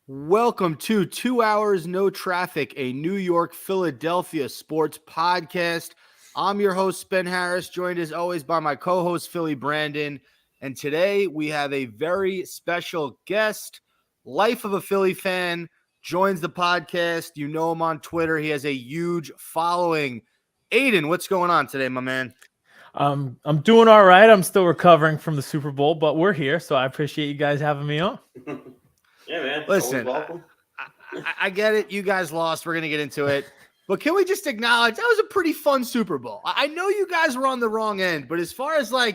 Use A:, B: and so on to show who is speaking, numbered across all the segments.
A: Welcome to 2 Hours No Traffic, a New York, Philadelphia sports podcast. I'm your host, Ben Harris, joined as always by my co-host, Philly Brandon. And today we have a very special guest, Life of a Philly fan, joins the podcast. You know him on Twitter. He has a huge following. Aiden, what's going on today, my man?
B: I'm doing all right. I'm still recovering from the Super Bowl, but we're here, so I appreciate you guys having me on.
C: Yeah, man.
A: Listen,
C: welcome.
A: I get it. You guys lost. We're going to get into it. But can we just acknowledge that was a pretty fun Super Bowl? I know you guys were on the wrong end, but as far as I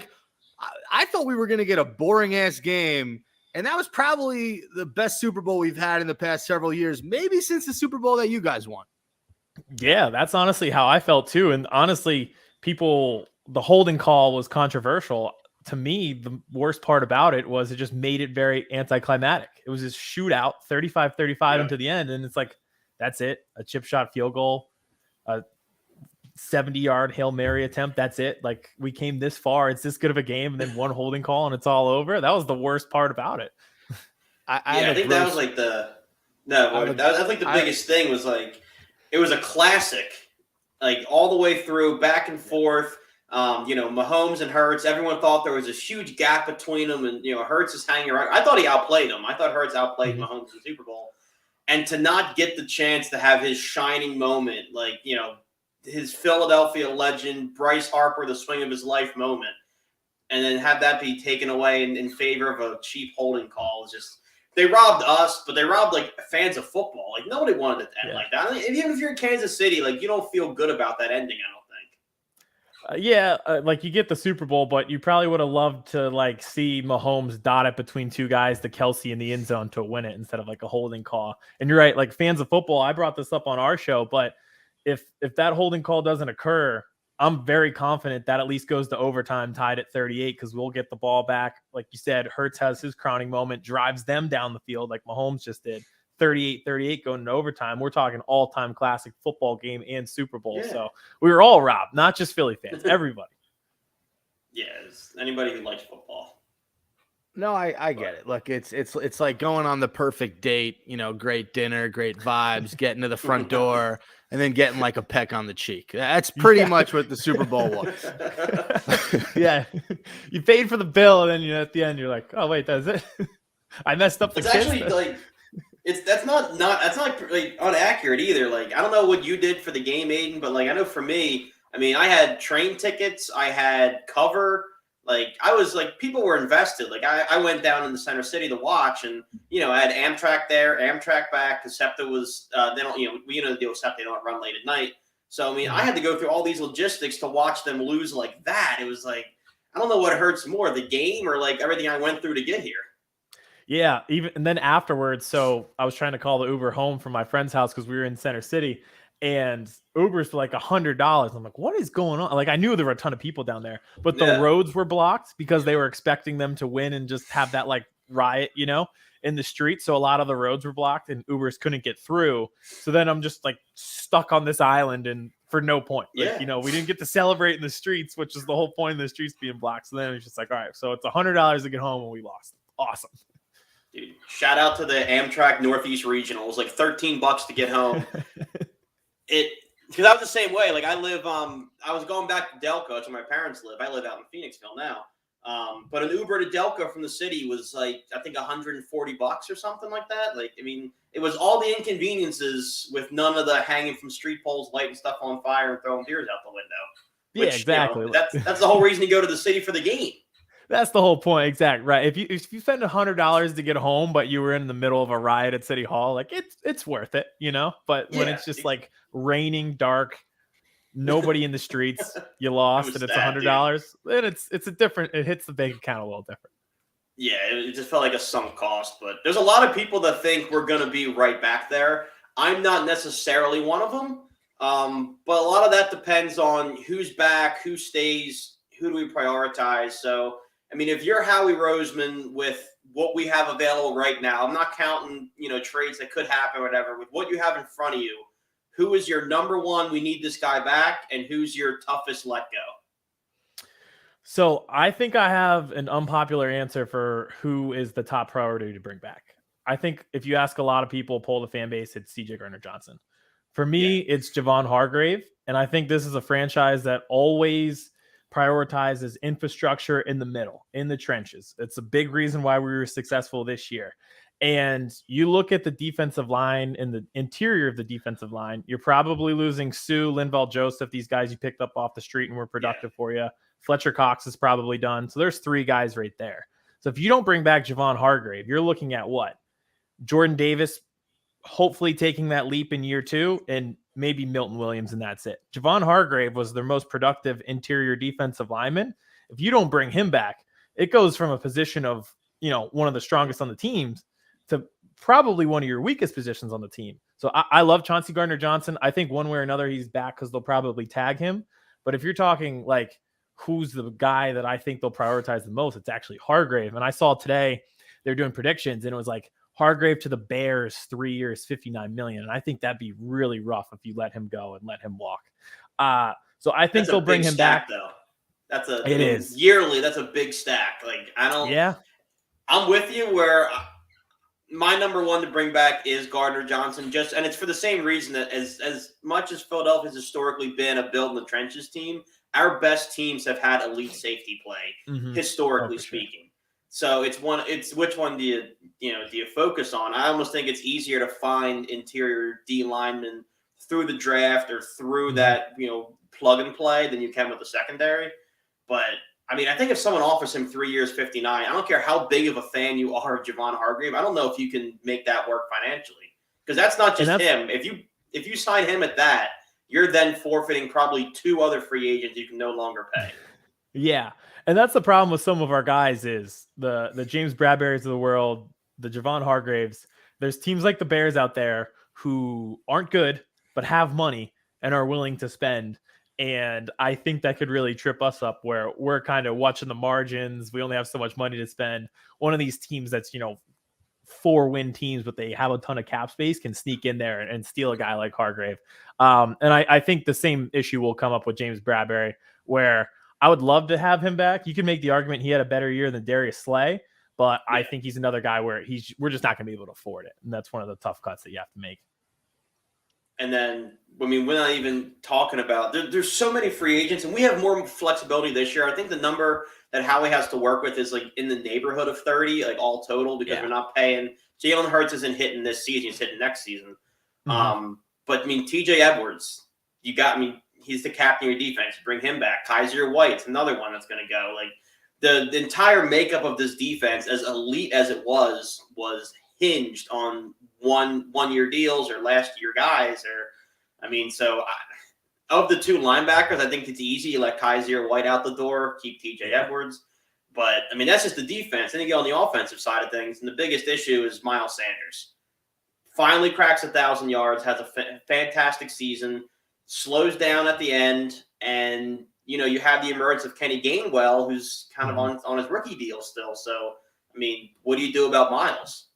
A: thought we were going to get a boring ass game. And that was probably the best Super Bowl we've had in the past several years, maybe since the Super Bowl that you guys won.
B: Yeah, that's honestly how I felt too. And honestly, the holding call was controversial. To me, the worst part about it was it just made it very anticlimactic. It was this shootout, 35-35 into the end. And it's like, that's it. A chip shot field goal, a 70-yard Hail Mary attempt. That's it. Like, we came this far. It's this good of a game. And then one holding call and it's all over. That was the worst part about it.
C: I think that was like that's like the biggest thing was like, it was a classic, like all the way through, back and forth. Mahomes and Hurts, everyone thought there was this huge gap between them, and Hurts is hanging around. I thought he outplayed him. I thought Hurts outplayed Mahomes in the Super Bowl, and to not get the chance to have his shining moment, his Philadelphia legend, Bryce Harper, the swing of his life moment, and then have that be taken away in favor of a cheap holding call is just. They robbed us, but they robbed fans of football. Like, nobody wanted it to end like that. I mean, even if you're in Kansas City, you don't feel good about that ending, I don't think.
B: You get the Super Bowl, but you probably would have loved to see Mahomes dot it between two guys to Kelsey in the end zone to win it instead of a holding call. And you're right, fans of football, I brought this up on our show, but if that holding call doesn't occur, I'm very confident that at least goes to overtime, tied at 38, because we'll get the ball back. Like you said, Hurts has his crowning moment, drives them down the field like Mahomes just did. 38-38 going into overtime. We're talking all-time classic football game and Super Bowl. Yeah. So we were all robbed, not just Philly fans, everybody.
C: Yeah, anybody who likes football.
A: No, I get it. Look, it's like going on the perfect date, great dinner, great vibes, getting to the front door, and then getting a peck on the cheek. That's pretty much what the Super Bowl was.
B: Yeah. You paid for the bill, and then at the end you're like, oh wait, that's it. I messed up the
C: It's
B: kiss.
C: Actually that's not inaccurate either. I don't know what you did for the game, Aiden, but I know for me, I had train tickets, I had cover. I was people were invested. I went down in the center city to watch, and I had Amtrak there, Amtrak back. Because SEPTA was they don't the deal with SEPTA, they don't run late at night. So I had to go through all these logistics to watch them lose like that. It was I don't know what hurts more, the game or everything I went through to get here.
B: Yeah, and then afterwards, so I was trying to call the Uber home from my friend's house because we were in Center City, and Uber's for $100. I'm like, what is going on? I knew there were a ton of people down there, but the roads were blocked because they were expecting them to win and just have that riot, in the street. So a lot of the roads were blocked and Ubers couldn't get through. So then I'm just stuck on this island and for no point. We didn't get to celebrate in the streets, which is the whole point of the streets being blocked. So then it's just all right, so it's $100 to get home and we lost. Awesome.
C: Dude, shout out to the Amtrak Northeast Regional. It was $13 to get home. Because I was the same way. I live, I was going back to Delco. That's where my parents live. I live out in Phoenixville now. But an Uber to Delco from the city was I think $140 or something like that. It was all the inconveniences with none of the hanging from street poles, lighting stuff on fire, and throwing beers out the window.
B: Which, exactly.
C: That's the whole reason you go to the city for the game.
B: That's the whole point, exactly right. If you spend $100 to get home, but you were in the middle of a riot at City Hall, it's worth it, But when it's just raining, dark, nobody in the streets, you lost, and it's $100, then it hits the bank account a little different.
C: Yeah, it just felt like a sunk cost. But there's a lot of people that think we're going to be right back there. I'm not necessarily one of them, but a lot of that depends on who's back, who stays, who do we prioritize. So. If you're Howie Roseman with what we have available right now, I'm not counting, trades that could happen or whatever. With what you have in front of you, who is your number one, we need this guy back, and who's your toughest let go?
B: So I think I have an unpopular answer for who is the top priority to bring back. I think if you ask a lot of people, poll the fan base, it's CJ Gardner-Johnson. For me, it's Javon Hargrave. And I think this is a franchise that always prioritizes infrastructure in the middle, in the trenches. It's a big reason why we were successful this year. And you look at the defensive line and the interior of the defensive line, you're probably losing Sue, Linval Joseph, these guys you picked up off the street and were productive for you. Fletcher Cox is probably done. So there's 3 guys right there. So if you don't bring back Javon Hargrave, you're looking at what? Jordan Davis hopefully taking that leap in year 2, and maybe Milton Williams, and that's it. Javon Hargrave was their most productive interior defensive lineman. If you don't bring him back, it goes from a position of, one of the strongest on the teams to probably one of your weakest positions on the team. So I love Chauncey Gardner-Johnson. I think one way or another he's back because they'll probably tag him. But if you're talking like who's the guy that I think they'll prioritize the most, it's actually Hargrave. And I saw today they're doing predictions, and it was like Hargrave to the Bears, 3 years, $59 million. And I think that'd be really rough if you let him go and let him walk. So I think they'll bring him back.
C: Though. That's yearly. That's a big stack. Like I'm with you where my number one to bring back is Gardner-Johnson. And it's for the same reason that as much as Philadelphia's historically been a build in the trenches team, our best teams have had elite safety play, historically speaking. So it's which one do you focus on? I almost think it's easier to find interior D linemen through the draft or through that, plug and play than you can with the secondary. But I mean, I think if someone offers him 3 years, 59, I don't care how big of a fan you are of Javon Hargrave. I don't know if you can make that work financially, because that's not just him. If you sign him at that, you're then forfeiting probably 2 other free agents you can no longer pay.
B: Yeah. And that's the problem with some of our guys is the James Bradberrys of the world, the Javon Hargraves. There's teams like the Bears out there who aren't good, but have money and are willing to spend. And I think that could really trip us up where we're kind of watching the margins. We only have so much money to spend. One of these teams that's, 4-win teams, but they have a ton of cap space can sneak in there and steal a guy like Hargrave. And I think the same issue will come up with James Bradberry, where I would love to have him back. You can make the argument he had a better year than Darius Slay, but I think he's another guy where we're just not going to be able to afford it. And that's one of the tough cuts that you have to make.
C: And then, we're not even talking about there's so many free agents, and we have more flexibility this year. I think the number that Howie has to work with is like in the neighborhood of 30, like all total, because we're not paying. Jalen Hurts isn't hitting this season; he's hitting next season. But TJ Edwards, he's the captain of your defense. Bring him back. Kaiser White's another one that's going to go. Like the entire makeup of this defense, as elite as it was hinged on one-year deals or last year guys. Of the 2 linebackers, I think it's easy. You let Kaiser White out the door, keep TJ Edwards. But that's just the defense. Then you go on the offensive side of things, and the biggest issue is Miles Sanders. Finally cracks 1,000 yards, has a fantastic season, slows down at the end, and you have the emergence of Kenny Gainwell, who's kind of on his rookie deal still. So, what do you do about Miles?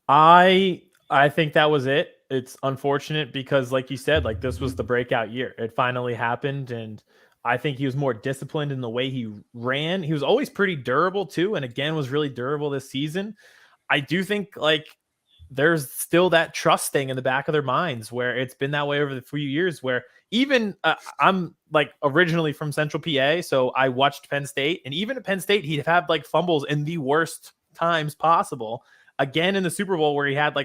B: I think that was it. It's unfortunate because, like you said, this was the breakout year. It finally happened, and I think he was more disciplined in the way he ran. He was always pretty durable too, and again was really durable this season. I do think there's still that trust thing in the back of their minds where it's been that way over the few years where even I'm originally from Central PA, so I watched Penn State, and even at Penn State, he'd have fumbles in the worst times possible. Again, in the Super Bowl where he had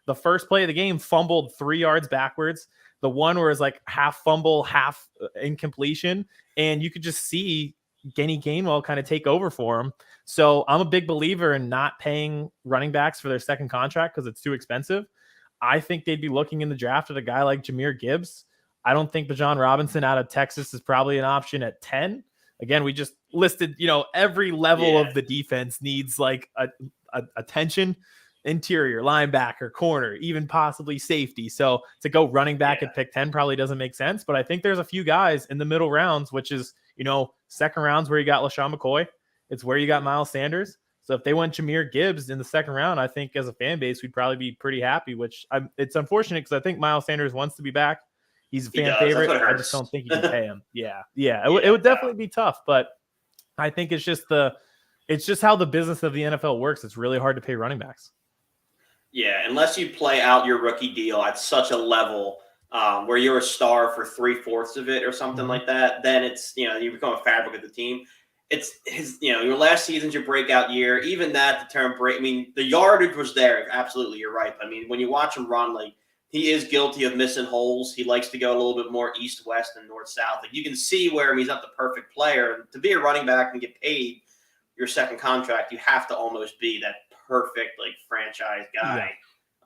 B: the first play of the game fumbled 3 yards backwards. The one where it's half fumble, half incompletion. And you could just see Kenny Gainwell kind of take over for him. So I'm a big believer in not paying running backs for their second contract because it's too expensive. I think they'd be looking in the draft at a guy like Jahmyr Gibbs. I don't think Bijan Robinson out of Texas is probably an option at 10. Again, we just listed, every level of the defense needs attention, interior, linebacker, corner, even possibly safety. So to go running back at pick 10 probably doesn't make sense. But I think there's a few guys in the middle rounds, which is, second rounds where you got LaShawn McCoy. It's where you got Miles Sanders. So if they went Jahmyr Gibbs in the second round, I think as a fan base, we'd probably be pretty happy, it's unfortunate because I think Miles Sanders wants to be back. He's a fan favorite. I just don't think you can pay him. It would definitely be tough, but I think it's just how the business of the NFL works. It's really hard to pay running backs.
C: Yeah, unless you play out your rookie deal at such a level where you're a star for 3/4 of it or something like that, then it's, you become a fabric of the team. It's your last season's your breakout year. Even that, the term break, I mean, the yardage was there. Absolutely, you're right. I mean, when you watch him run, like, he is guilty of missing holes. He likes to go a little bit more east-west and north-south. Like, you can see where he's not the perfect player. To be a running back and get paid your second contract, you have to almost be that perfect, like, franchise guy.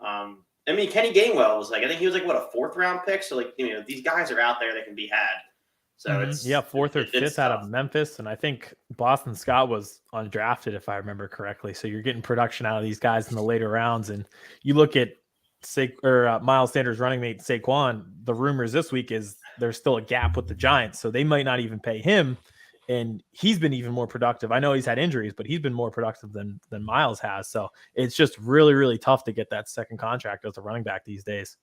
C: Yeah. I mean, Kenny Gainwell was like, I think he was like, what, a 4th-round pick? So, like, these guys are out there that can be had. So it's
B: 4th or 5th out of Memphis, and I think Boston Scott was undrafted, if I remember correctly. So you're getting production out of these guys in the later rounds, and you look at Miles Sanders' running mate Saquon. The rumors this week is there's still a gap with the Giants, so they might not even pay him, and he's been even more productive. I know he's had injuries, but he's been more productive than Miles has. So it's just really, really tough to get that second contract as a running back these days.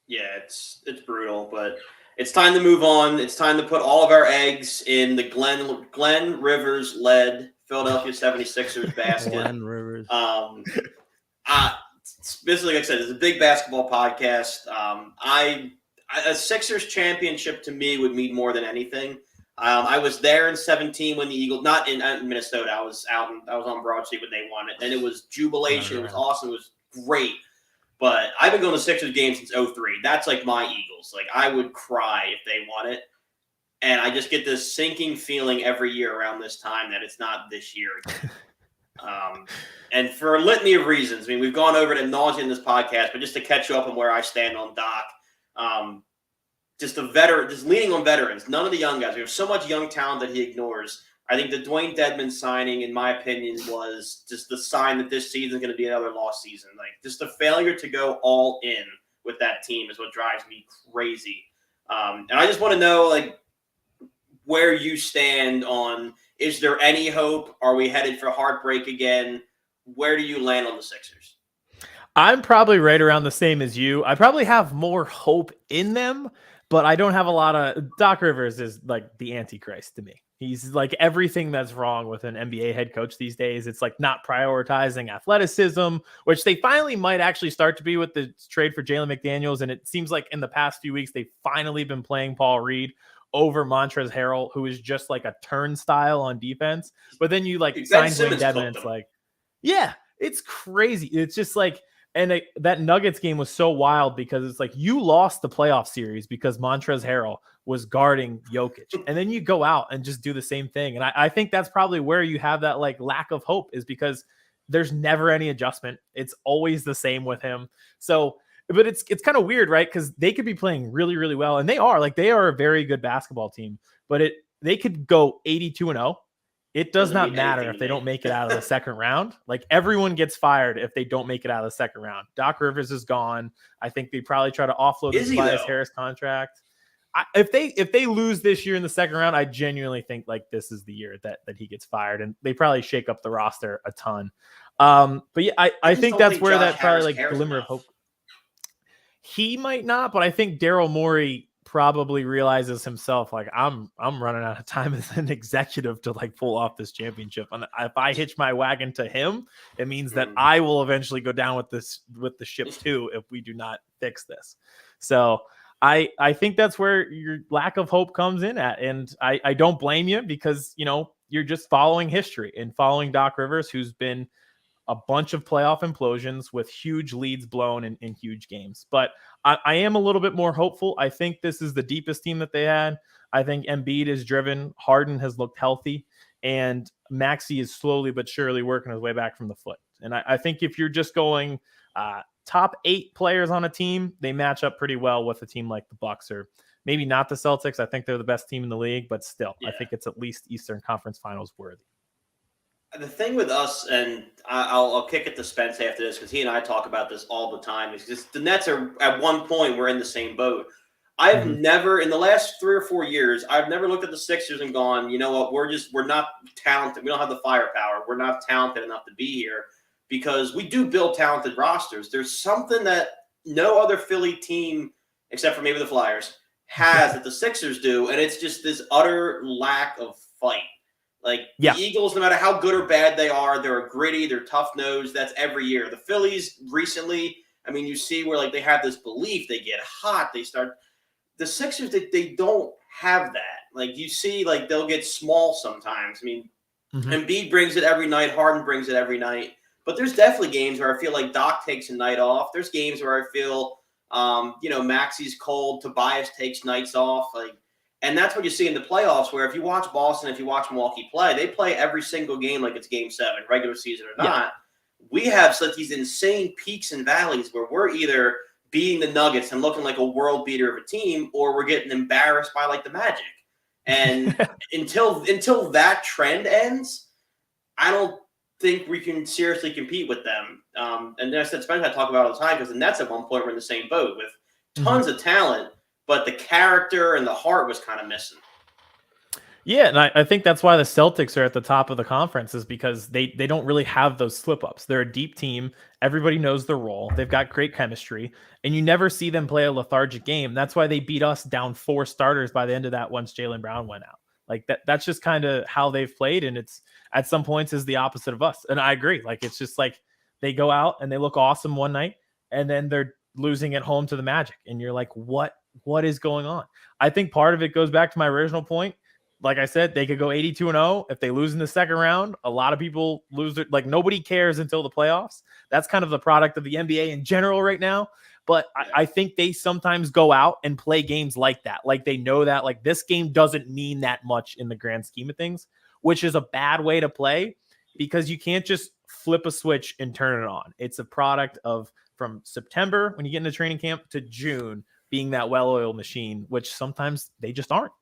C: Yeah, it's brutal, but it's time to move on. It's time to put all of our eggs in the Glenn Rivers-led Philadelphia 76ers basket.
A: Glenn Rivers.
C: Basically, like I said, it's a big basketball podcast. A Sixers championship to me would mean more than anything. I was there in 2017 when the Eagles, not in Minnesota. I was on Broad Street when they won it, and it was jubilation. It was awesome. It was great. But I've been going to Sixers games since 2003. That's like my Eagles. Like, I would cry if they won it. And I just get this sinking feeling every year around this time that it's not this year again. And for a litany of reasons. I mean, we've gone over it ad nauseum in this podcast, but just to catch you up on where I stand on Doc, just leaning on veterans, none of the young guys. We have so much young talent that he ignores. I think the Dwayne Dedmon signing, in my opinion, was just the sign that this season is going to be another lost season. Like, just the failure to go all in with that team is what drives me crazy. And I just want to know, like, where you stand on, is there any hope? Are we headed for heartbreak again? Where do you land on the Sixers?
B: I'm probably right around the same as you. I probably have more hope in them, but I don't have a lot of. Doc Rivers is like the Antichrist to me. He's like everything that's wrong with an NBA head coach these days. It's like not prioritizing athleticism, which they finally might actually start to be with the trade for Jalen McDaniels. And it seems like in the past few weeks, they've finally been playing Paul Reed over Montrezl Harrell, who is just like a turnstile on defense. But then you like sign Dwayne Dedmon. It's like, yeah, it's crazy. It's just like, and that Nuggets game was so wild because it's like you lost the playoff series because Montrezl Harrell was guarding Jokic, and then you go out and just do the same thing. And I think that's probably where you have that like lack of hope, is because there's never any adjustment. It's always the same with him. So, but it's kind of weird, right? Because they could be playing really, really well, and they are a very good basketball team. But they could go 82-0. It does not matter if they don't make it out of the second round. Like, everyone gets fired if they don't make it out of the second round. Doc Rivers is gone. I think they probably try to offload the Tobias Harris contract. If they lose this year in the second round, I genuinely think like this is the year that he gets fired, and they probably shake up the roster a ton. But yeah, I think that's where that probably like glimmer of hope. He might not, but I think Daryl Morey probably realizes himself like I'm running out of time as an executive to like pull off this championship, and if I hitch my wagon to him, it means that I will eventually go down with the ship too if we do not fix this. So I think that's where your lack of hope comes in at, and I don't blame you, because you're just following history and following Doc Rivers, who's been a bunch of playoff implosions with huge leads blown in huge games. But I am a little bit more hopeful. I think this is the deepest team that they had. I think Embiid is driven. Harden has looked healthy. And Maxey is slowly but surely working his way back from the foot. And I think if you're just going top 8 players on a team, they match up pretty well with a team like the Bucks, or maybe not the Celtics. I think they're the best team in the league, but still, I think it's at least Eastern Conference Finals worthy.
C: The thing with us, and I'll kick it to Spence after this, because he and I talk about this all the time, is just the Nets are, at one point, we're in the same boat. I've never, in the last 3 or 4 years, I've never looked at the Sixers and gone, you know what, we're not talented. We don't have the firepower. We're not talented enough to be here, because we do build talented rosters. There's something that no other Philly team, except for maybe the Flyers, has that the Sixers do, and it's just this utter lack of fight. Like the Eagles, no matter how good or bad they are, they're gritty, they're tough-nosed. That's every year. The Phillies recently, I mean, you see where like they have this belief, they get hot, they start. The Sixers, they don't have that. Like you see, like they'll get small sometimes. I mean, Embiid brings it every night, Harden brings it every night. But there's definitely games where I feel like Doc takes a night off. There's games where I feel, Maxi's cold, Tobias takes nights off. Like, and that's what you see in the playoffs, where if you watch Boston, if you watch Milwaukee play, they play every single game like it's game 7, regular season or not. We have such these insane peaks and valleys where we're either beating the Nuggets and looking like a world beater of a team, or we're getting embarrassed by like the Magic. And until that trend ends, I don't think we can seriously compete with them. And I said, Spencer, I talk about all the time, because the Nets at one point were in the same boat with tons of talent, but the character and the heart was kind of missing.
B: Yeah, and I think that's why the Celtics are at the top of the conference, is because they don't really have those slip-ups. They're a deep team. Everybody knows their role. They've got great chemistry, and you never see them play a lethargic game. That's why they beat us down 4 starters by the end of that once Jaylen Brown went out. Like that's just kind of how they've played, and it's at some points is the opposite of us. And I agree. Like it's just like they go out and they look awesome one night, and then they're losing at home to the Magic, and you're like, what is going on? I think part of it goes back to my original point. Like I said, they could go 82-0. If they lose in the second round, a lot of people lose it. Like nobody cares until the playoffs. That's kind of the product of the NBA in general right now. But I think they sometimes go out and play games like that. Like they know that like this game doesn't mean that much in the grand scheme of things, which is a bad way to play, because you can't just flip a switch and turn it on. It's a product of from September when you get into training camp to June being that well-oiled machine, which sometimes they just aren't.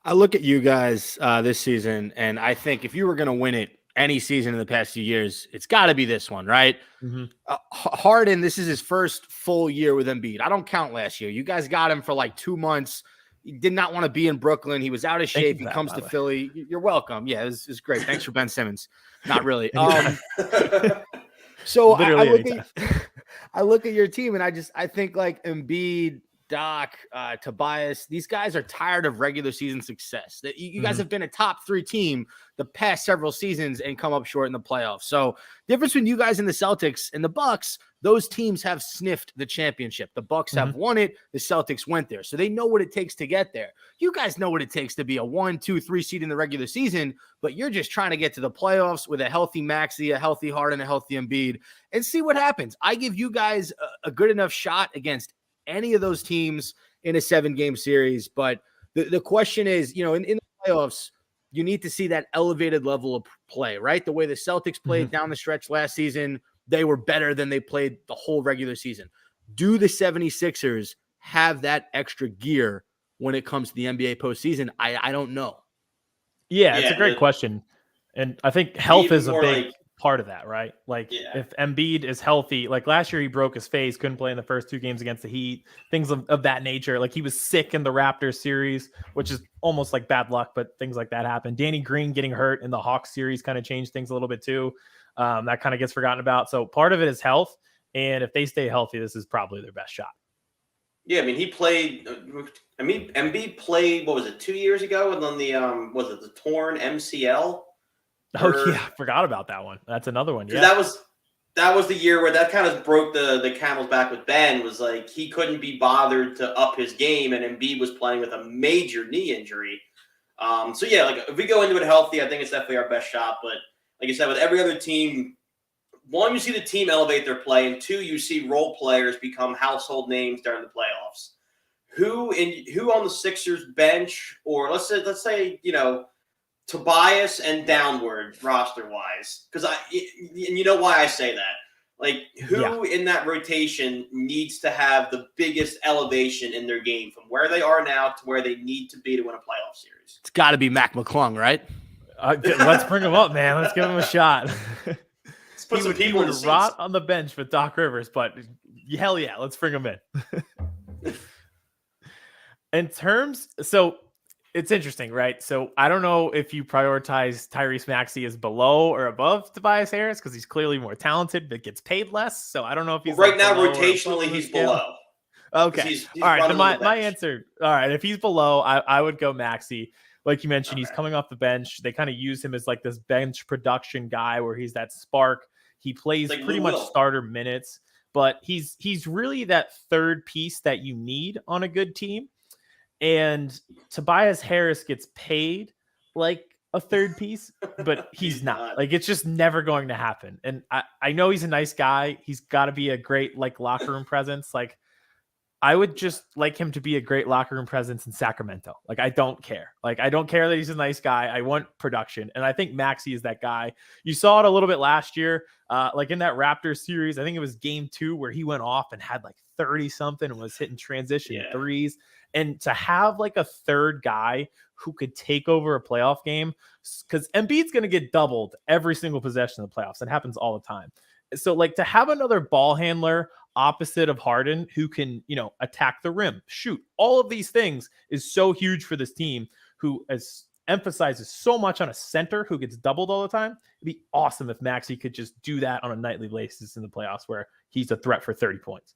A: I look at you guys this season, and I think if you were going to win it any season in the past few years, it's got to be this one, right? Harden, this is his first full year with Embiid. I don't count last year. You guys got him for like 2 months. He did not want to be in Brooklyn. He was out of shape. He comes to Philly. You're welcome. Yeah, it's great. Thanks for Ben Simmons. Not really. So I look at your team, and I think like Embiid, Doc, Tobias, these guys are tired of regular season success. That you guys have been a top 3 team the past several seasons and come up short in the playoffs. So difference between you guys and the Celtics and the Bucks, those teams have sniffed the championship. The Bucks have won it. The Celtics went there. So they know what it takes to get there. You guys know what it takes to be a 1, 2, 3 seed in the regular season, but you're just trying to get to the playoffs with a healthy Maxey, a healthy Harden, a healthy Embiid, and see what happens. I give you guys a good enough shot against any of those teams in a 7-game series. But the question is, in the playoffs, you need to see that elevated level of play, right? The way the Celtics played down the stretch last season, they were better than they played the whole regular season. Do the 76ers have that extra gear when it comes to the NBA postseason? I don't know.
B: Yeah, it's a great question. And I think health is a big part of that, right? Like if Embiid is healthy, like last year he broke his face, couldn't play in the first 2 games against the Heat, things of that nature. Like he was sick in the Raptors series, which is almost like bad luck, but things like that happen. Danny Green getting hurt in the Hawks series kind of changed things a little bit too. That kind of gets forgotten about. So part of it is health. And if they stay healthy, this is probably their best shot.
C: Yeah, I mean, he played. Embiid played. What was it, 2 years ago? And then the torn MCL?
B: Oh yeah, forgot about that one. That's another one. Yeah,
C: that was the year where that kind of broke the camel's back with Ben. Was like he couldn't be bothered to up his game, and Embiid was playing with a major knee injury. So yeah, like if we go into it healthy, I think it's definitely our best shot. But like I said, with every other team, 1, you see the team elevate their play, and 2, you see role players become household names during the playoffs. Who on the Sixers bench, or let's say Tobias and downward roster wise, because you know why I say that. Like who in that rotation needs to have the biggest elevation in their game from where they are now to where they need to be to win a playoff series?
A: It's got to be Mac McClung, right?
B: Let's bring him up, man. Let's give him a shot.
C: Let's put some people in the seats.
B: Rot on the bench with Doc Rivers, but hell yeah, let's bring him in. So it's interesting, right? So I don't know if you prioritize Tyrese Maxey as below or above Tobias Harris because he's clearly more talented but gets paid less. So I don't know if he's
C: right now rotationally he's below.
B: Okay, he's all right. So my answer, all right, if he's below, I would go Maxey. like you mentioned, he's coming off the bench. They kind of use him as like this bench production guy where he's that spark. He plays like pretty much starter minutes, but he's really that third piece that you need on a good team. And Tobias Harris gets paid like a third piece, but he's not. Like, it's just never going to happen. And I know he's a nice guy. He's got to be a great like locker room presence. Like, I would just like him to be a great locker room presence in Sacramento. Like, I don't care. Like, I don't care that he's a nice guy. I want production. And I think Maxey is that guy. You saw it a little bit last year. Like in that Raptors series, I think it was game 2 where he went off and had like 30 something and was hitting transition threes. And to have like a third guy who could take over a playoff game, because Embiid's going to get doubled every single possession in the playoffs. That happens all the time. So like to have another ball handler opposite of Harden who can, attack the rim, shoot, all of these things is so huge for this team who emphasizes so much on a center who gets doubled all the time. It'd be awesome if Maxey could just do that on a nightly basis in the playoffs where he's a threat for 30 points.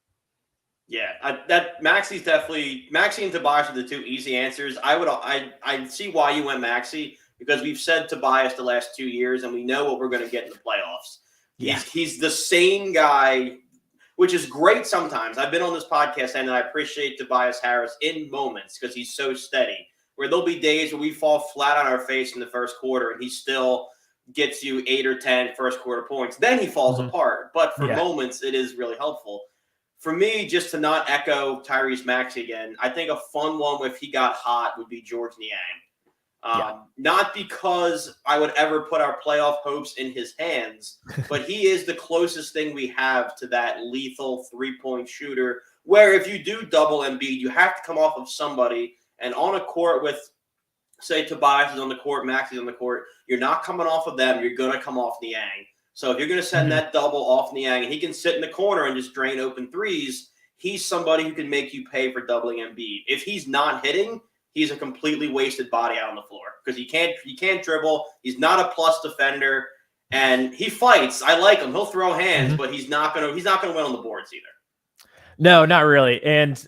C: Yeah, Maxey and Tobias are the two easy answers. I see why you went Maxey, because we've said Tobias the last 2 years, and we know what we're going to get in the playoffs. Yeah. He's the same guy, which is great sometimes. I've been on this podcast, and I appreciate Tobias Harris in moments because he's so steady, where there'll be days where we fall flat on our face in the first quarter, and he still gets you 8 or 10 first quarter points. Then he falls apart. But for moments, it is really helpful. For me, just to not echo Tyrese Maxey again, I think a fun one if he got hot would be George Niang. Not because I would ever put our playoff hopes in his hands, but he is the closest thing we have to that lethal three-point shooter where if you do double Embiid, you have to come off of somebody. And on a court with, say, Tobias is on the court, Maxey's on the court, you're not coming off of them. You're going to come off Niang. So if you're going to send that double off Niang and he can sit in the corner and just drain open threes, he's somebody who can make you pay for doubling Embiid. If he's not hitting, he's a completely wasted body out on the floor because he can't dribble. He's not a plus defender, and he fights. I like him. He'll throw hands, but he's not gonna win on the boards either.
B: No, not really. And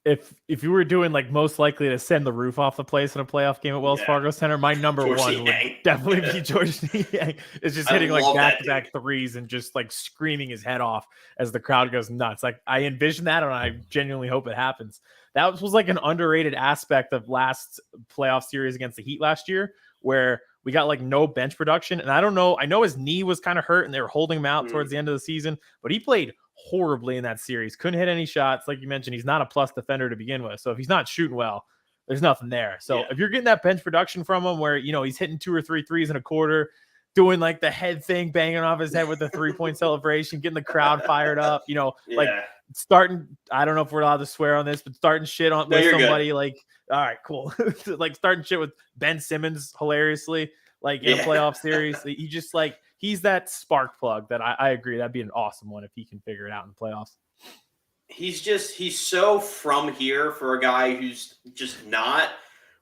B: if you were doing like most likely to send the roof off the place in a playoff game at Wells Fargo Center, my number George one would definitely be George Niang. It's just hitting like back-to-back threes and just like screaming his head off as the crowd goes nuts. Like I envision that, and I genuinely hope it happens. That was like an underrated aspect of last playoff series against the Heat last year, where we got like no bench production. And I don't know. I know his knee was kind of hurt and they were holding him out towards the end of the season, but he played horribly in that series. Couldn't hit any shots. Like you mentioned, he's not a plus defender to begin with. So if he's not shooting well, there's nothing there. So if you're getting that bench production from him where, he's hitting 2 or 3 threes in a quarter, doing like the head thing, banging off his head with the 3-point celebration, getting the crowd fired up, like starting, I don't know if we're allowed to swear on this, but starting shit on with somebody good. Like, all right, cool. Like starting shit with Ben Simmons hilariously, like in a playoff series. He just like, he's that spark plug that I agree. That'd be an awesome one if he can figure it out in the playoffs.
C: He's so from here for a guy who's just not.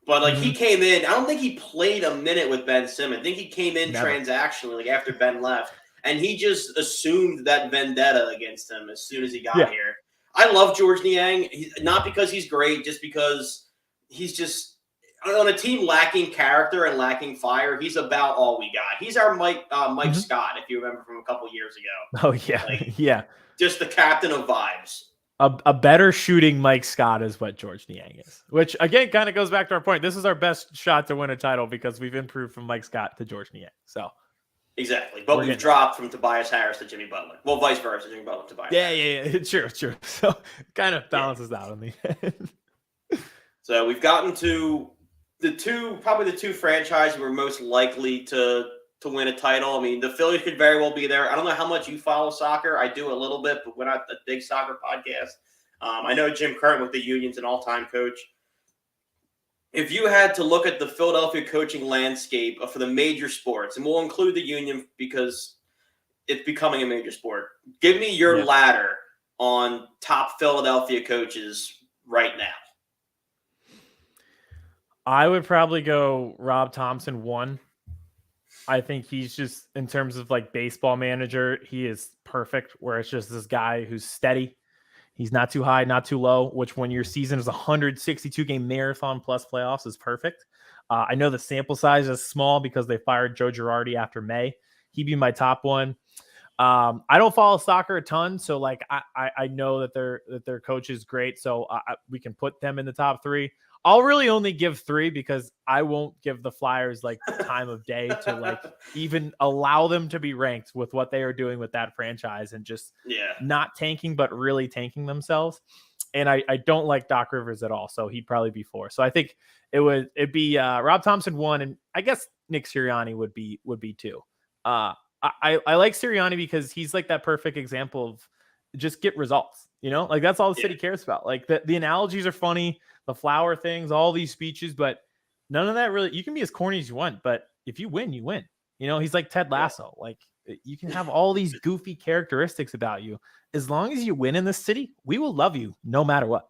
C: But like he came in, I don't think he played a minute with Ben Simmons. I think he came in transactionally, like after Ben left, and he just assumed that vendetta against him as soon as he got here. I love George Niang, not because he's great, just because he's just on a team lacking character and lacking fire. He's about all we got. He's our Mike Scott, if you remember from a couple years ago.
B: Oh yeah,
C: just the captain of vibes.
B: A better shooting Mike Scott is what George Niang is, which again kind of goes back to our point. This is our best shot to win a title because we've improved from Mike Scott to George Niang. So
C: exactly, but we've dropped from Tobias Harris to Jimmy Butler. Well, vice versa, Jimmy Butler to Tobias.
B: Yeah, true. So kind of balances out in the end.
C: So we've gotten to the two franchises we're most likely to win a title. I mean, the Phillies could very well be there. I don't know how much you follow soccer. I do a little bit, but we're not a big soccer podcast. I know Jim Curtin with the Union's an all-time coach. If you had to look at the Philadelphia coaching landscape for the major sports, and we'll include the Union because it's becoming a major sport, give me your ladder on top Philadelphia coaches right now.
B: I would probably go Rob Thompson 1. I think he's just, in terms of like baseball manager, he is perfect, where it's just this guy who's steady. He's not too high, not too low, which when your season is a 162-game marathon plus playoffs is perfect. I know the sample size is small because they fired Joe Girardi after May. He'd be my top one. I don't follow soccer a ton, so like I know that their coach is great, so we can put them in the top 3. I'll really only give 3 because I won't give the Flyers like the time of day to like even allow them to be ranked with what they are doing with that franchise and just not tanking, but really tanking themselves. And I don't like Doc Rivers at all, so he'd probably be 4. So I think it'd be Rob Thompson 1, and I guess Nick Sirianni would be 2. I like Sirianni because he's like that perfect example of just get results, like that's all the city cares about. Like the analogies are funny, the flower things, all these speeches, but none of that really, you can be as corny as you want, but if you win, you win. He's like Ted Lasso. Like you can have all these goofy characteristics about you. As long as you win in this city, we will love you no matter what.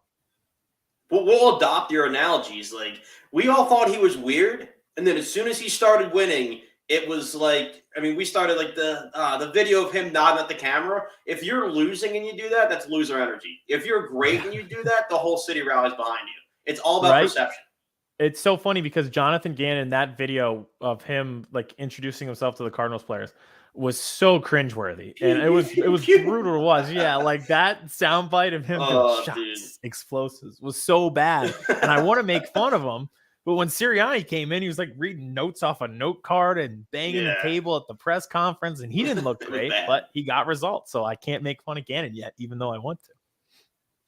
C: We'll adopt your analogies. Like we all thought he was weird. And then as soon as he started winning, it was like, we started like the video of him nodding at the camera. If you're losing and you do that, that's loser energy. If you're great and you do that, the whole city rallies behind you. It's all about perception.
B: It's so funny because Jonathan Gannon, that video of him like introducing himself to the Cardinals players was so cringeworthy. And it was brutal to watch. Yeah, like that soundbite of him shots, explosives was so bad. And I want to make fun of him. But when Sirianni came in, he was like reading notes off a note card and banging the table at the press conference. And he didn't look great, but he got results. So I can't make fun of Gannon yet, even though I want to.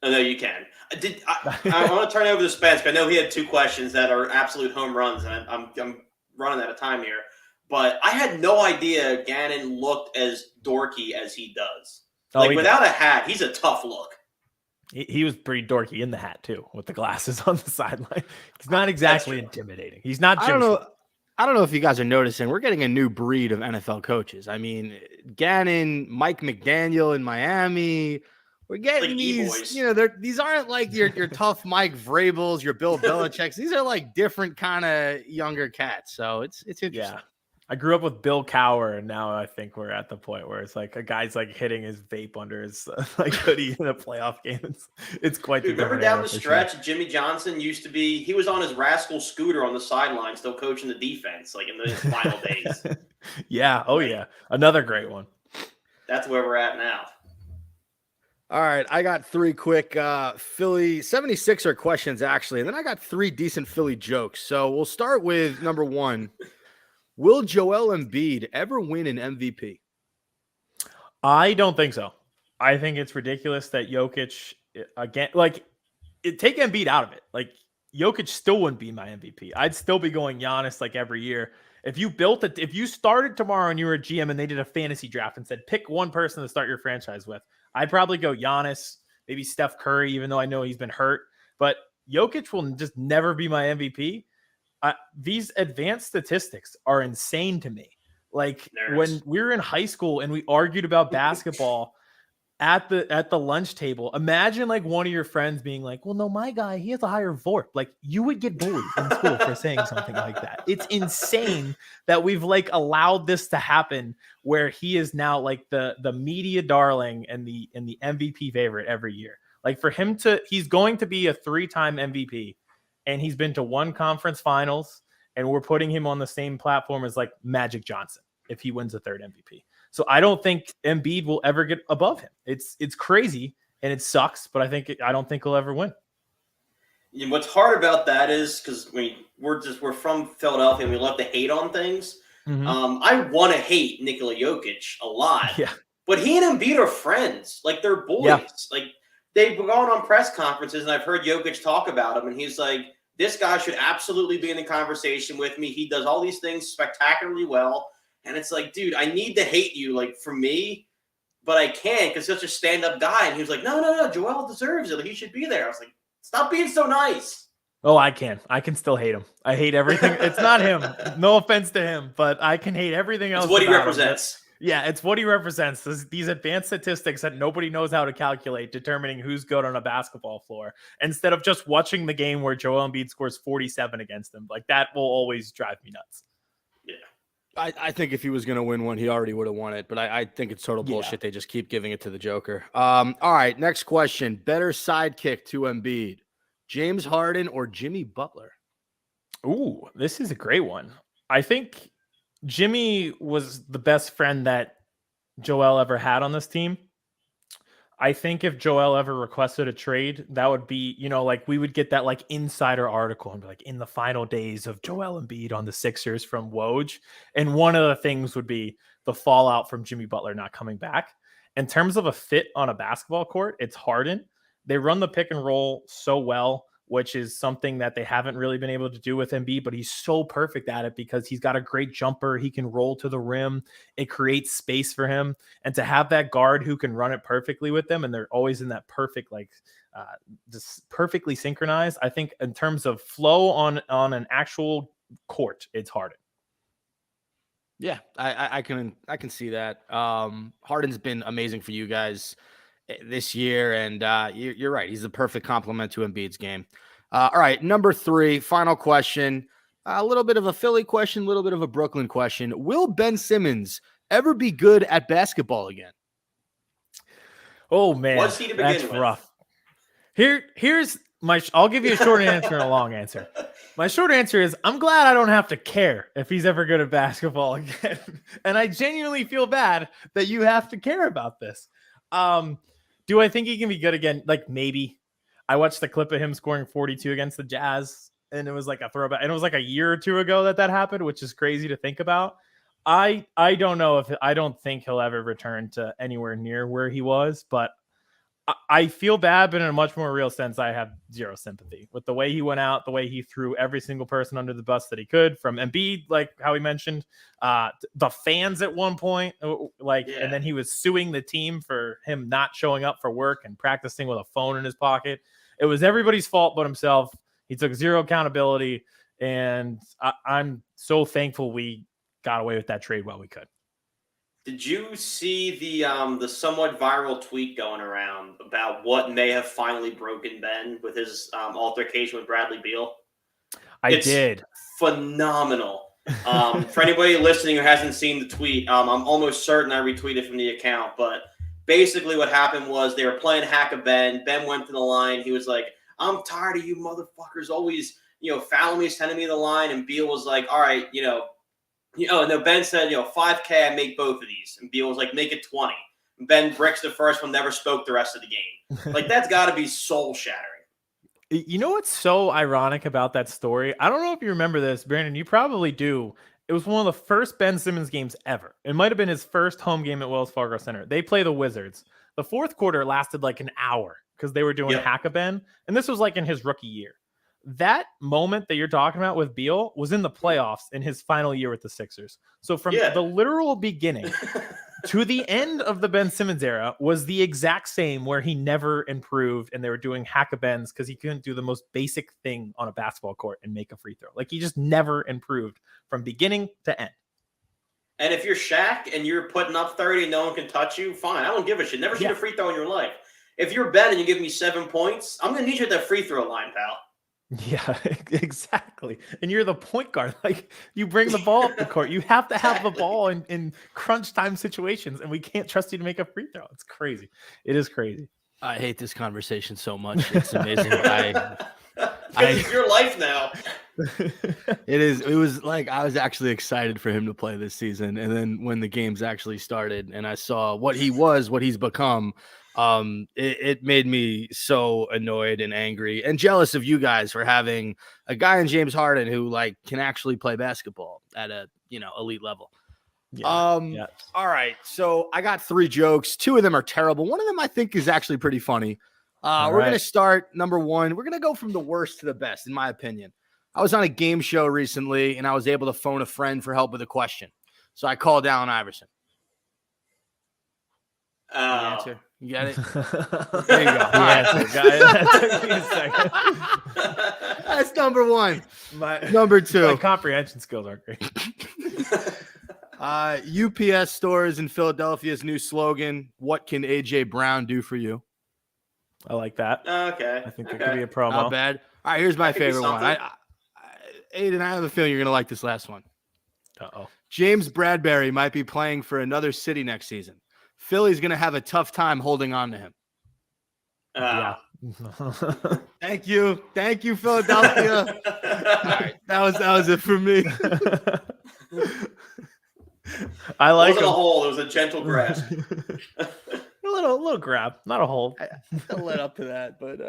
C: Oh, no, you can. I want to turn it over to Spence. I know he had 2 questions that are absolute home runs, and I'm running out of time here. But I had no idea Gannon looked as dorky as he does. Without a hat, he's a tough look.
B: He was pretty dorky in the hat too, with the glasses on the sideline. He's not exactly intimidating. He's not.
A: I don't know if you guys are noticing. We're getting a new breed of NFL coaches. Gannon, Mike McDaniel in Miami. We're getting like these. These aren't like your tough Mike Vrabels, your Bill Belichick's. These are like different kind of younger cats. So it's interesting.
B: Yeah. I grew up with Bill Cowher, and now I think we're at the point where it's like a guy's like hitting his vape under his like hoodie in a playoff game. It's quite.
C: Remember down the stretch, sure. Jimmy Johnson used to be. He was on his rascal scooter on the sideline, still coaching the defense, like in the final days.
B: Yeah. Oh yeah. Another great one.
C: That's where we're at now.
A: All right, I got 3 quick Philly 76er questions actually, and then I got 3 decent Philly jokes. So we'll start with number 1. Will Joel Embiid ever win an MVP?
B: I don't think so. I think it's ridiculous that Jokic again, take Embiid out of it. Like Jokic still wouldn't be my MVP. I'd still be going Giannis like every year. If you started tomorrow and you were a GM and they did a fantasy draft and said pick one person to start your franchise with, I'd probably go Giannis, maybe Steph Curry, even though I know he's been hurt. But Jokic will just never be my MVP. These advanced statistics are insane to me. Like when we were in high school and we argued about basketball at the lunch table, imagine like one of your friends being like, well, no, my guy, he has a higher VORP. Like you would get bullied in school for saying something like that. It's insane that we've like allowed this to happen where he is now like the media darling and the MVP favorite every year. Like for him he's going to be a 3-time MVP and he's been to 1 conference finals and we're putting him on the same platform as like Magic Johnson if he wins a 3rd MVP. So I don't think Embiid will ever get above him. It's crazy and it sucks, but I don't think he'll ever win.
C: And what's hard about that is because we're from Philadelphia and we love to hate on things. Mm-hmm. I want to hate Nikola Jokic a lot.
B: Yeah.
C: But he and Embiid are friends. Like they're boys. Yeah. Like they've gone on press conferences and I've heard Jokic talk about him and he's like, this guy should absolutely be in the conversation with me. He does all these things spectacularly well. And it's like, dude, I need to hate you, like, for me, but I can't because such a stand-up guy. And he was like, no, Joel deserves it. Like, he should be there. I was like, stop being so nice.
B: Oh, I can still hate him. I hate everything. It's not him. No offense to him, but I can hate everything else.
C: It's what he represents.
B: Yeah, it's what he represents. These advanced statistics that nobody knows how to calculate, determining who's good on a basketball floor, instead of just watching the game where Joel Embiid scores 47 against them. Like, that will always drive me nuts.
C: Yeah.
A: I think if he was going to win one, he already would have won it. But I think it's total bullshit. They just keep giving it to the Joker. All right, next question. Better sidekick to Embiid, James Harden or Jimmy Butler?
B: Ooh, this is a great one. I think Jimmy was the best friend that Joel ever had on this team. I think if Joel ever requested a trade, that would be, like we would get that like insider article and be like in the final days of Joel Embiid on the Sixers from Woj. And one of the things would be the fallout from Jimmy Butler not coming back. In terms of a fit on a basketball court, it's Harden. They run the pick and roll so well, which is something that they haven't really been able to do with Embiid, but he's so perfect at it because he's got a great jumper. He can roll to the rim. It creates space for him. And to have that guard who can run it perfectly with them, and they're always in that perfect, just perfectly synchronized. I think in terms of flow on an actual court, it's Harden.
A: Yeah, I can see that. Harden's been amazing for you guys this year, and you're right. He's the perfect complement to Embiid's game. All right, number 3, final question. A little bit of a Philly question, a little bit of a Brooklyn question. Will Ben Simmons ever be good at basketball again?
B: Oh man,
C: what's he to begin
B: that's
C: with?
B: Rough. Here's I'll give you a short answer and a long answer. My short answer is I'm glad I don't have to care if he's ever good at basketball again. And I genuinely feel bad that you have to care about this. Do I think he can be good again? Like maybe. I watched the clip of him scoring 42 against the Jazz, and it was like a throwback. And it was like a year or two ago that happened, which is crazy to think about. I don't know I don't think he'll ever return to anywhere near where he was, but I feel bad, but in a much more real sense, I have zero sympathy with the way he went out, the way he threw every single person under the bus that he could, from Embiid, like how he mentioned, the fans at one point, and then he was suing the team for him not showing up for work and practicing with a phone in his pocket. It was everybody's fault but himself. He took zero accountability, and I'm so thankful we got away with that trade while we could.
C: Did you see the somewhat viral tweet going around about what may have finally broken Ben with his altercation with Bradley Beal?
B: It's did.
C: Phenomenal. For anybody listening who hasn't seen the tweet, I'm almost certain I retweeted from the account, but basically what happened was they were playing Hack-a-Ben. Ben went to the line. He was like, I'm tired of you motherfuckers always, fouling me, sending me the line. And Beal was like, all right, no, Ben said, $5K, I make both of these. And Beal was like, make it 20. And Ben bricks the first one, never spoke the rest of the game. Like, that's got to be soul-shattering.
B: You know what's so ironic about that story? I don't know if you remember this, Brandon. You probably do. It was one of the first Ben Simmons games ever. It might have been his first home game at Wells Fargo Center. They play the Wizards. The fourth quarter lasted like an hour because they were doing Hack-a-Ben. And this was like in his rookie year. That moment that you're talking about with Beal was in the playoffs in his final year with the Sixers. So from the literal beginning to the end of the Ben Simmons era was the exact same, where he never improved and they were doing Hack-a-Bens because he couldn't do the most basic thing on a basketball court and make a free throw. Like, he just never improved from beginning to end.
C: And if you're Shaq and you're putting up 30 and no one can touch you, fine. I don't give a shit. Never shoot a free throw in your life. If you're Ben and you give me 7 points, I'm going to need you at that free throw line, pal.
B: Yeah, exactly. And you're the point guard. Like, you bring the ball up the court. You have to have the ball in crunch time situations, and we can't trust you to make a free throw. It's crazy. It is crazy.
A: I hate this conversation so much. It's amazing.
C: It's your life now.
A: It was like I was actually excited for him to play this season. And then when the games actually started and I saw what he's become, it made me so annoyed and angry and jealous of you guys for having a guy in James Harden who can actually play basketball at a elite level. All right, so I got 3 jokes. 2 of them are terrible. One of them I think is actually pretty funny. We're gonna start number 1. We're gonna go from the worst to the best, in my opinion. I was on a game show recently and I was able to phone a friend for help with a question, so I called Allen Iverson. Answer. You got it? There you go.
B: That took me a second.
A: That's number 1. Number 2.
B: My comprehension skills aren't great.
A: UPS stores in Philadelphia's new slogan, "What can AJ Brown do for you?"
B: I like that.
C: Okay.
B: I think that could be a promo.
A: Not bad. All right, here's my favorite one. Aiden, I have a feeling you're going to like this last one.
B: Uh-oh.
A: James Bradbury might be playing for another city next season. Philly's going to have a tough time holding on to him.
B: Yeah.
A: Thank you, Philadelphia. All right, that was it for me.
B: I like
C: it. Wasn't a hole; it was a gentle grasp.
B: A little grab, not a hole.
A: I led up to that, but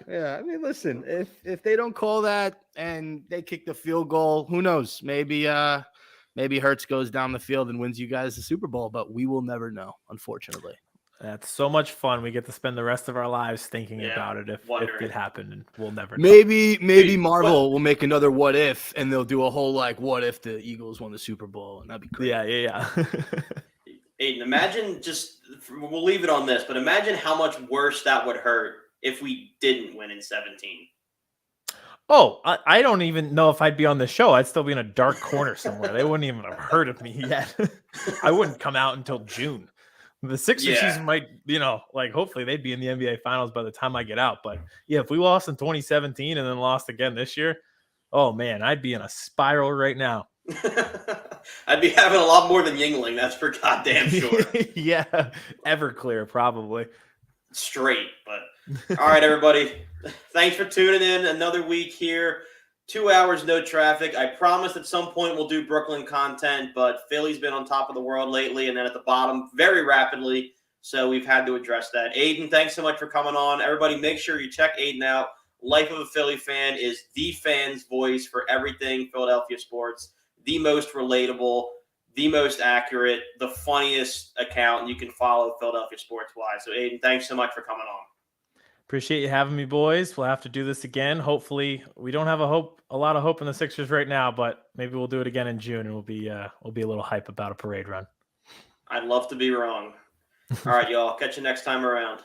A: yeah. I mean, listen, if they don't call that and they kick the field goal, who knows? Maybe Hurts goes down the field and wins you guys the Super Bowl, but we will never know, unfortunately.
B: That's so much fun. We get to spend the rest of our lives thinking about it if it happened, and we'll never know.
A: Maybe Marvel will make another what if, and they'll do a whole like what if the Eagles won the Super Bowl, and that'd be great.
B: Yeah.
C: Aiden, imagine we'll leave it on this, but imagine how much worse that would hurt if we didn't win in 17.
B: Oh, I don't even know if I'd be on the show. I'd still be in a dark corner somewhere. They wouldn't even have heard of me yet. I wouldn't come out until June. The Sixers season might, hopefully they'd be in the NBA Finals by the time I get out. But yeah, if we lost in 2017 and then lost again this year, oh man, I'd be in a spiral right now.
C: I'd be having a lot more than Yingling, that's for goddamn sure.
B: Yeah, Everclear probably.
C: Straight, but all right, everybody. Thanks for tuning in. Another week here. 2 hours, no traffic. I promise at some point we'll do Brooklyn content, but Philly's been on top of the world lately and then at the bottom very rapidly, so we've had to address that. Aiden, thanks so much for coming on. Everybody, make sure you check Aiden out. Life of a Philly Fan is the fan's voice for everything Philadelphia sports, the most relatable, the most accurate, the funniest account you can follow Philadelphia sports-wise. So, Aiden, thanks so much for coming on.
B: Appreciate you having me, boys. We'll have to do this again. Hopefully, we don't have a lot of hope in the Sixers right now, but maybe we'll do it again in June, and we'll be a little hype about a parade run.
C: I'd love to be wrong. All right, y'all. Catch you next time around.